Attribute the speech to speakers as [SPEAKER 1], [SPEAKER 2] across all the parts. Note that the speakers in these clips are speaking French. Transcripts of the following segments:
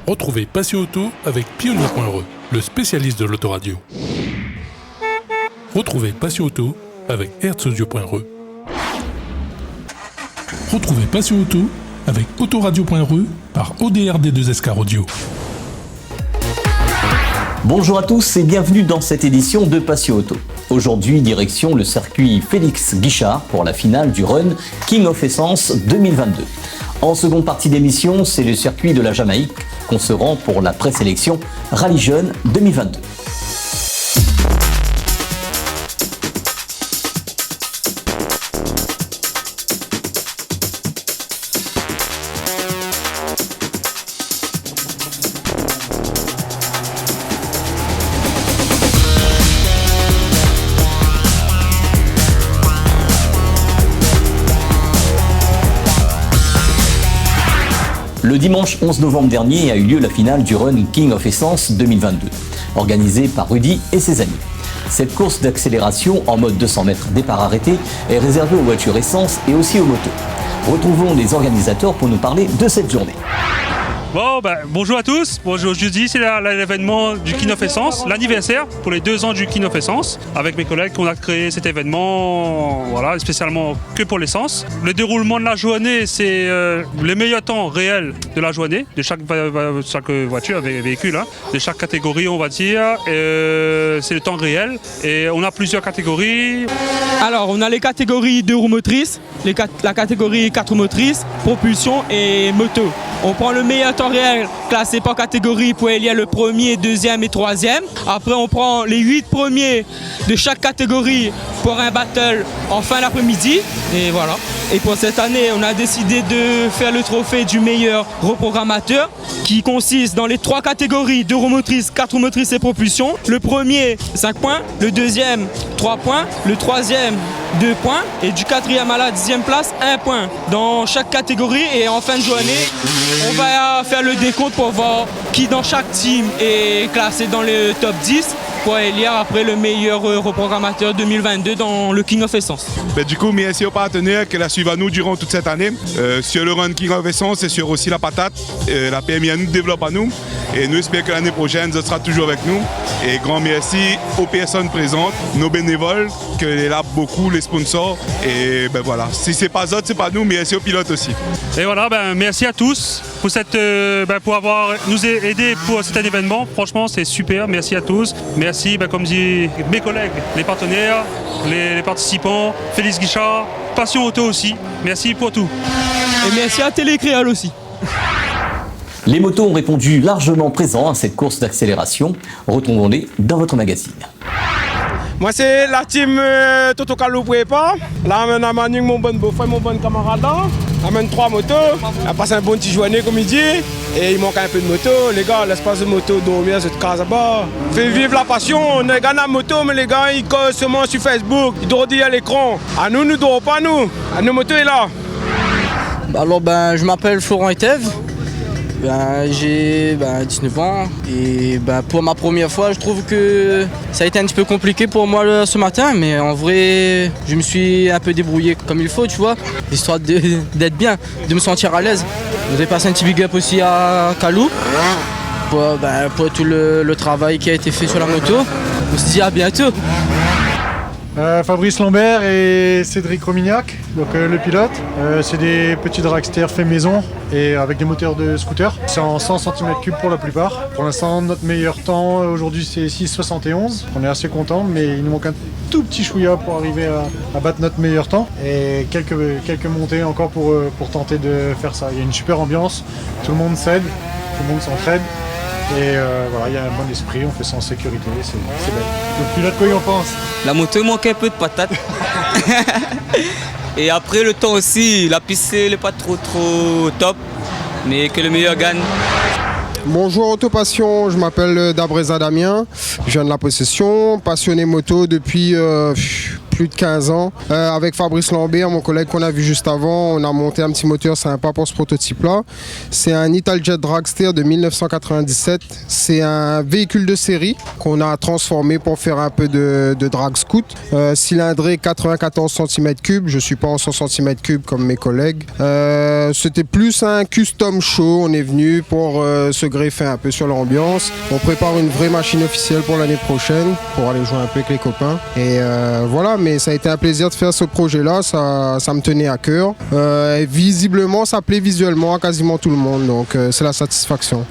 [SPEAKER 1] Retrouvez Passion Auto avec Pionnier.re, le spécialiste de l'autoradio. Retrouvez Passion Auto avec Herzaudio.re. Retrouvez Passion Auto avec Autoradio.re par ODRD2SK Audio.
[SPEAKER 2] Bonjour à tous et bienvenue dans cette édition de Passion Auto. Aujourd'hui, direction le circuit Félix Guichard pour la finale du Run King of Essence 2022. En seconde partie d'émission, c'est le circuit de la Jamaïque qu'on se rend pour la présélection Rallye Jeune 2022. Le dimanche 11 novembre dernier a eu lieu la finale du Run King of Essence 2022, organisée par Rudy et ses amis. Cette course d'accélération en mode 200 mètres départ arrêté est réservée aux voitures essence et aussi aux motos. Retrouvons les organisateurs pour nous parler de cette journée.
[SPEAKER 3] Bonjour à tous. Aujourd'hui, c'est l'événement du King of Essence, l'anniversaire pour les 2 ans du King of Essence. Avec mes collègues, on a créé cet événement spécialement que pour l'essence. Le déroulement de la journée, c'est les meilleurs temps réels de la journée, de chaque voiture, véhicule, de chaque catégorie, on va dire. C'est le temps réel. Et on a plusieurs catégories.
[SPEAKER 4] Alors, on a les catégories 2 roues motrices, la catégorie 4 roues motrices, propulsion et moto. On prend le meilleur temps réel classé par catégorie pour élire le premier, deuxième et troisième. Après, on prend les 8 premiers de chaque catégorie pour un battle en fin d'après-midi. Et voilà. Et pour cette année, on a décidé de faire le trophée du meilleur reprogrammateur qui consiste dans les 3 catégories 2 roues motrices, 4 roues motrices et propulsion. Le premier, 5 points. Le deuxième, 3 points. Le troisième, 2 points. Et du 4e à la 10e place, 1 point dans chaque catégorie. Et en fin de journée, on va faire le décompte pour voir qui dans chaque team est classé dans le top 10 pour élire après le meilleur reprogrammateur 2022 dans le King of Essence.
[SPEAKER 5] Du coup, merci aux partenaires qui la suivent à nous durant toute cette année. Sur le Run King of Essence et sur aussi la patate, la PMI à nous développe à nous. Et nous espérons que l'année prochaine, ça sera toujours avec nous. Et grand merci aux personnes présentes, nos bénévoles, que les là beaucoup, les sponsors. Et voilà, si c'est pas eux, c'est pas nous, merci aux pilotes aussi.
[SPEAKER 3] Et voilà, merci à tous pour avoir nous aidés pour cet événement. Franchement, c'est super. Merci à tous. Merci, comme dit mes collègues, les partenaires, les participants, Félix Guichard, Passion Auto aussi. Merci pour tout.
[SPEAKER 4] Et merci à Télécréole aussi.
[SPEAKER 2] Les motos ont répondu largement présents à cette course d'accélération. Retrouvons-les dans votre magazine.
[SPEAKER 6] Moi, c'est la team Toto Kalou Prépa. Là, on amène mon bon beau-frère, mon bon camarade là. On amène 3 motos. On passe un bon petit journée, comme il dit. Et il manque un peu de moto. Les gars, l'espace de moto, dormir, cette case là-bas. Fait vivre la passion. On est gars la moto, mais les gars, ils causent seulement sur Facebook. Ils doivent dire à l'écran. À nous, nous dormons pas, nous. À nos motos, est là.
[SPEAKER 7] Alors, je m'appelle Florent Etève. J'ai 19 ans et pour ma première fois, je trouve que ça a été un petit peu compliqué pour moi ce matin, mais en vrai, je me suis un peu débrouillé comme il faut, tu vois, histoire d'être bien, de me sentir à l'aise. Je voudrais passer un petit big up aussi à Kalou pour tout le travail qui a été fait sur la moto. On se dit à bientôt.
[SPEAKER 8] Fabrice Lambert et Cédric Romignac, donc le pilote. C'est des petits dragsters faits maison et avec des moteurs de scooter. C'est en 100 cm3 pour la plupart. Pour l'instant, notre meilleur temps aujourd'hui c'est 6,71. On est assez content, mais il nous manque un tout petit chouïa pour arriver à battre notre meilleur temps. Et quelques montées encore pour tenter de faire ça. Il y a une super ambiance, tout le monde s'aide, tout le monde s'entraide. Et voilà, il y a un bon esprit, on fait ça en sécurité, c'est belle. Le pilote, quoi il en pense?
[SPEAKER 9] La moto manquait un peu de patate. Et après le temps aussi, la piste n'est pas trop top, mais que le meilleur gagne.
[SPEAKER 10] Bonjour Autopassion, je m'appelle Dabreza Damien, je viens de la Possession, passionné moto depuis plus de 15 ans. Avec Fabrice Lambert, mon collègue qu'on a vu juste avant, on a monté un petit moteur sympa pour ce prototype-là. C'est un Italjet Dragster de 1997. C'est un véhicule de série qu'on a transformé pour faire un peu de drag scoot. Cylindré 94 cm3, je ne suis pas en 100 cm3 comme mes collègues. C'était plus un custom show, on est venu pour se greffer un peu sur l'ambiance. On prépare une vraie machine officielle pour l'année prochaine, pour aller jouer un peu avec les copains. Et voilà, mais ça a été un plaisir de faire ce projet-là, ça me tenait à cœur. Visiblement, ça plaît visuellement à quasiment tout le monde, donc c'est la satisfaction.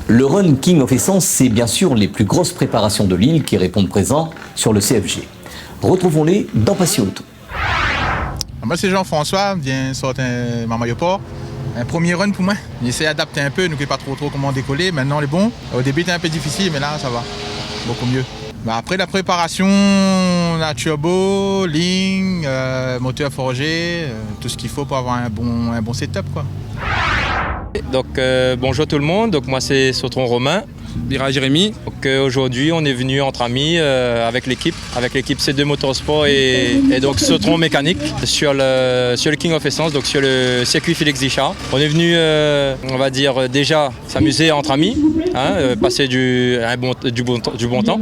[SPEAKER 2] Le Run King of Essence, c'est bien sûr les plus grosses préparations de l'île qui répondent présents sur le CFG. Retrouvons-les dans Passion Auto.
[SPEAKER 11] Moi, c'est Jean-François, viens sortir ma maillot port. Un premier run pour moi. J'essaie d'adapter un peu, nous ne savons pas trop comment décoller. Maintenant, on est bon. Au début, c'était un peu difficile, mais là, ça va. Beaucoup mieux. Après la préparation, on a turbo, ligne, moteur forgé, tout ce qu'il faut pour avoir un bon setup, quoi.
[SPEAKER 12] Donc bonjour tout le monde, donc moi c'est Sautron Romain. Jérémy. Donc aujourd'hui on est venu entre amis avec l'équipe C2 Motorsport et donc Sautron Mécanique sur le King of Essence, donc sur le circuit Félix Dichard. On est venu on va dire déjà s'amuser entre amis, passer du bon temps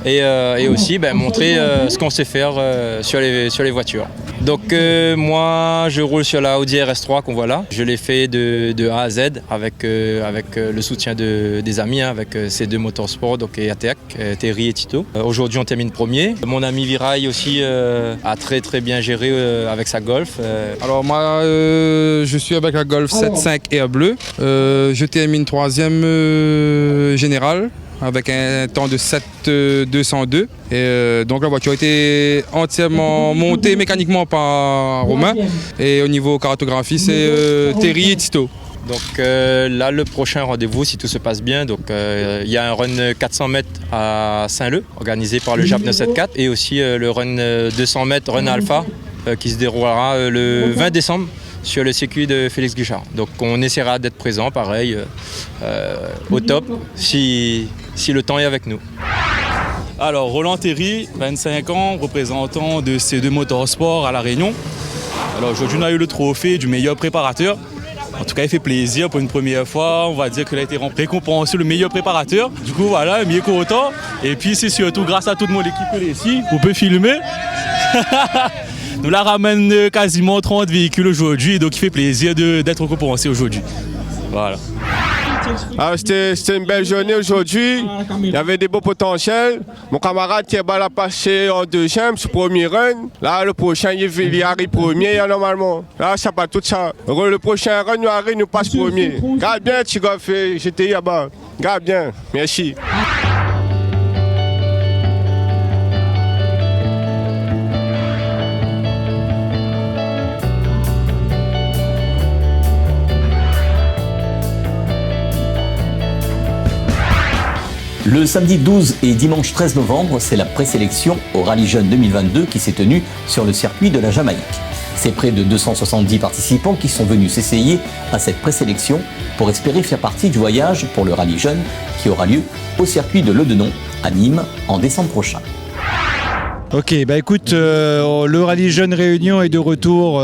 [SPEAKER 12] et aussi montrer ce qu'on sait faire sur les voitures. Donc moi je roule sur la Audi RS3 qu'on voit là. Je l'ai fait de A à Z avec le soutien des amis, avec C2 Motorsport donc, et ATEC, Terry et Tito. Aujourd'hui on termine premier. Mon ami Virail aussi a très bien géré avec sa Golf.
[SPEAKER 13] Alors moi je suis avec la Golf 7.5 Air Bleu. Je termine troisième général avec un temps de 7.202. Et donc la voiture a été entièrement montée mécaniquement par Romain. Et au niveau cartographie, c'est Terry et Tito.
[SPEAKER 12] Donc là, le prochain rendez-vous, si tout se passe bien, donc il y a un run 400 mètres à Saint-Leu, organisé par le JAP 974, et aussi le run 200 mètres, run Alpha, qui se déroulera le 20 décembre sur le circuit de Félix Guichard. Donc on essaiera d'être présent, pareil, au top, si le temps est avec nous.
[SPEAKER 14] Alors Roland Terry, 25 ans, représentant de C2 Motorsport à La Réunion. Alors aujourd'hui on a eu le trophée du meilleur préparateur. En tout cas, il fait plaisir pour une première fois. On va dire qu'il a été récompensé le meilleur préparateur. Du coup, voilà, mieux qu'autant. Et puis, c'est surtout grâce à toute mon équipe ici. Vous pouvez filmer. Nous la ramène quasiment 30 véhicules aujourd'hui. Donc, il fait plaisir d'être récompensé aujourd'hui. Voilà.
[SPEAKER 15] Alors, c'était une belle journée aujourd'hui. Il y avait des beaux potentiels. Mon camarade Thiebal a passé en deuxième, ce premier run. Là, le prochain, il arrive premier normalement. Là, ça pas tout ça. Le prochain run, nous passe premier. Garde bien, Tigoff et GTI là-bas. Garde bien. Merci.
[SPEAKER 2] Le samedi 12 et dimanche 13 novembre, c'est la présélection au Rallye Jeune 2022 qui s'est tenue sur le circuit de la Jamaïque. C'est près de 270 participants qui sont venus s'essayer à cette présélection pour espérer faire partie du voyage pour le Rallye Jeune qui aura lieu au circuit de Ledenon à Nîmes en décembre prochain.
[SPEAKER 16] Ok, bah écoute, le Rallye Jeune Réunion est de retour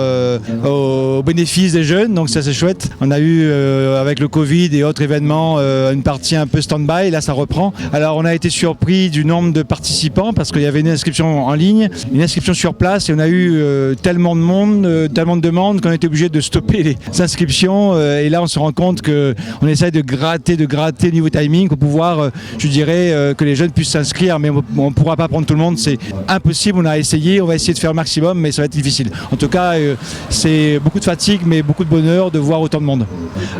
[SPEAKER 16] au bénéfice des jeunes, donc ça c'est chouette. On a eu avec le Covid et autres événements une partie un peu stand-by, là ça reprend. Alors on a été surpris du nombre de participants parce qu'il y avait une inscription en ligne, une inscription sur place et on a eu tellement de monde, tellement de demandes qu'on a été obligé de stopper les inscriptions et là on se rend compte qu'on essaye de gratter niveau timing pour pouvoir, je dirais, que les jeunes puissent s'inscrire, mais on ne pourra pas prendre tout le monde, c'est impossible, on a essayé, on va essayer de faire le maximum, mais ça va être difficile. En tout cas, c'est beaucoup de fatigue, mais beaucoup de bonheur de voir autant de monde.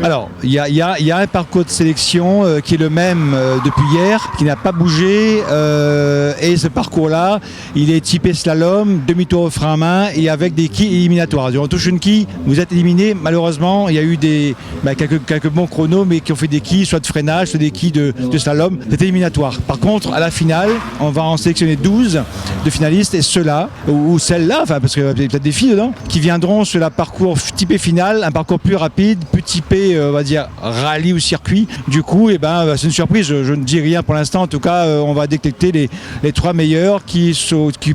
[SPEAKER 16] Alors, il y a un parcours de sélection qui est le même depuis hier, qui n'a pas bougé, et ce parcours-là, il est typé slalom, demi-tour au frein à main, et avec des quilles éliminatoires. On touche une quille, vous êtes éliminé. Malheureusement, il y a eu quelques bons chronos, mais qui ont fait des quilles, soit de freinage, soit des quilles de slalom. C'est éliminatoire. Par contre, à la finale, on va en sélectionner 12 de finalistes et ceux-là, ou celles-là, enfin parce qu'il y a peut-être des filles dedans, qui viendront sur la parcours typé final, un parcours plus rapide, plus typé, on va dire, rallye ou circuit. Du coup, c'est une surprise, je ne dis rien pour l'instant, en tout cas, on va détecter les 3 meilleurs qui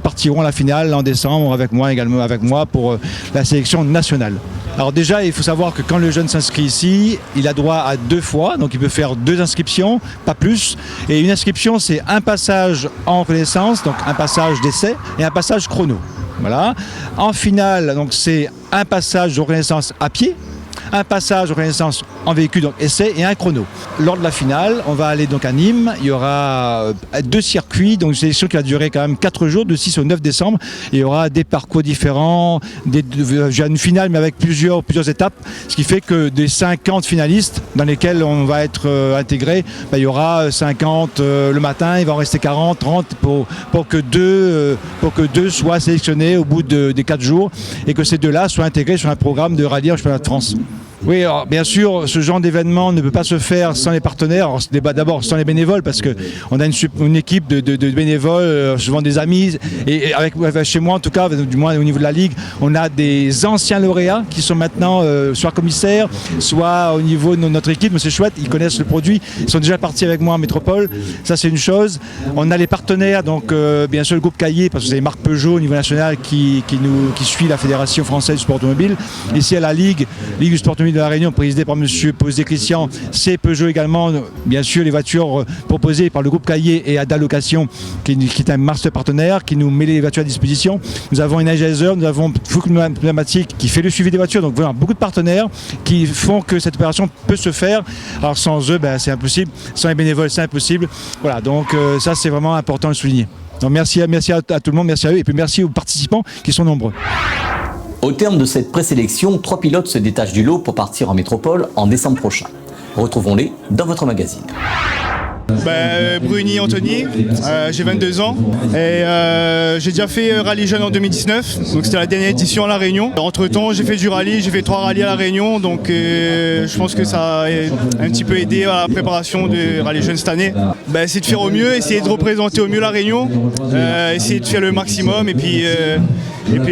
[SPEAKER 16] partiront à la finale en décembre avec moi pour la sélection nationale. Alors déjà, il faut savoir que quand le jeune s'inscrit ici, il a droit à 2 fois, donc il peut faire 2 inscriptions, pas plus. Et une inscription, c'est un passage en reconnaissance, donc un passage d'essai et un passage chrono. Voilà. En finale, donc c'est un passage de reconnaissance à pied, un passage de reconnaissance en véhicule, donc essai, et un chrono. Lors de la finale, on va aller donc à Nîmes. Il y aura 2 circuits, donc une sélection qui va durer quand même 4 jours, de 6 au 9 décembre. Il y aura des parcours différents, une finale, mais avec plusieurs étapes, ce qui fait que des 50 finalistes dans lesquels on va être intégré, il y aura 50 le matin, il va en rester 40, 30 pour que deux soient sélectionnés au bout des 4 jours et que ces 2-là soient intégrés sur un programme de rallye en championnat de France. Oui, alors, bien sûr, ce genre d'événement ne peut pas se faire sans les partenaires. D'abord sans les bénévoles, parce qu'on a une équipe de bénévoles, souvent des amis. Et chez moi, en tout cas, du moins au niveau de la Ligue, on a des anciens lauréats qui sont maintenant soit commissaires, soit au niveau de notre équipe. Mais c'est chouette, ils connaissent le produit. Ils sont déjà partis avec moi en métropole. Ça, c'est une chose. On a les partenaires, donc bien sûr le groupe Caillé, parce que c'est Marc Peugeot au niveau national qui suit la Fédération française du sport automobile. Ici à la Ligue du sport automobile de la Réunion, présidée par M. Posé Christian, c'est Peugeot également, bien sûr les voitures proposées par le groupe Caillé et Ada Location, qui est un master partenaire, qui nous met les voitures à disposition. Nous avons Energizer, nous avons Foucault Pneumatique qui fait le suivi des voitures, donc voilà, beaucoup de partenaires qui font que cette opération peut se faire. Alors sans eux, c'est impossible, sans les bénévoles, c'est impossible. Voilà, donc ça c'est vraiment important de le souligner. Donc merci à tout le monde, merci à eux, et puis merci aux participants qui sont nombreux.
[SPEAKER 2] Au terme de cette présélection, 3 pilotes se détachent du lot pour partir en métropole en décembre prochain. Retrouvons-les dans votre magazine.
[SPEAKER 17] Bruni Anthony, j'ai 22 ans et j'ai déjà fait rallye jeune en 2019, donc c'était la dernière édition à La Réunion. Entre temps j'ai fait du rallye, j'ai fait 3 rallyes à La Réunion, donc je pense que ça a un petit peu aidé à la préparation du rallye jeune cette année. C'est de faire au mieux, essayer de représenter au mieux La Réunion, essayer de faire le maximum et puis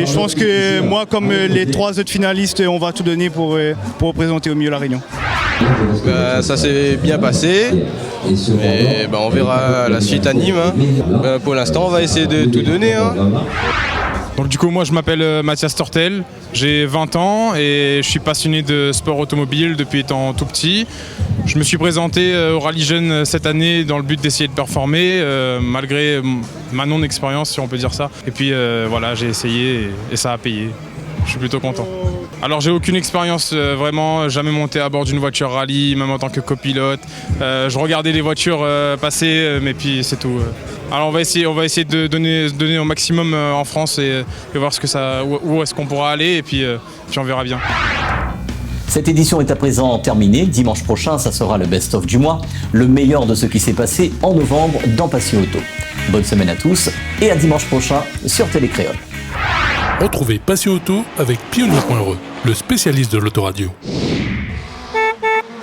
[SPEAKER 17] je pense que moi comme les 3 autres finalistes on va tout donner pour représenter au mieux La Réunion.
[SPEAKER 18] Ça s'est bien passé. Et on verra la suite à Nîmes. Pour l'instant, on va essayer de tout donner.
[SPEAKER 19] Donc du coup, moi je m'appelle Mathias Tortel, j'ai 20 ans et je suis passionné de sport automobile depuis étant tout petit. Je me suis présenté au Rallye Jeune cette année dans le but d'essayer de performer, malgré ma non-expérience si on peut dire ça. Et puis voilà, j'ai essayé et ça a payé. Je suis plutôt content. Alors j'ai aucune expérience, vraiment jamais monté à bord d'une voiture rallye, même en tant que copilote. Je regardais les voitures passer, mais puis c'est tout. Alors on va essayer de donner au maximum en France et voir où est-ce qu'on pourra aller et puis on verra bien.
[SPEAKER 2] Cette édition est à présent terminée. Dimanche prochain, ça sera le best-of du mois, le meilleur de ce qui s'est passé en novembre dans Passion Auto. Bonne semaine à tous et à dimanche prochain sur Télécréole.
[SPEAKER 1] Retrouvez Passion Auto avec Pionnier.re, le spécialiste de l'autoradio.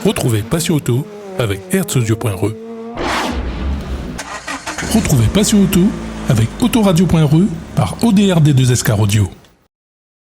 [SPEAKER 1] Retrouvez Passion Auto avec Herzaudio.re. Retrouvez Passion Auto avec Autoradio.re par ODRD2SK Audio.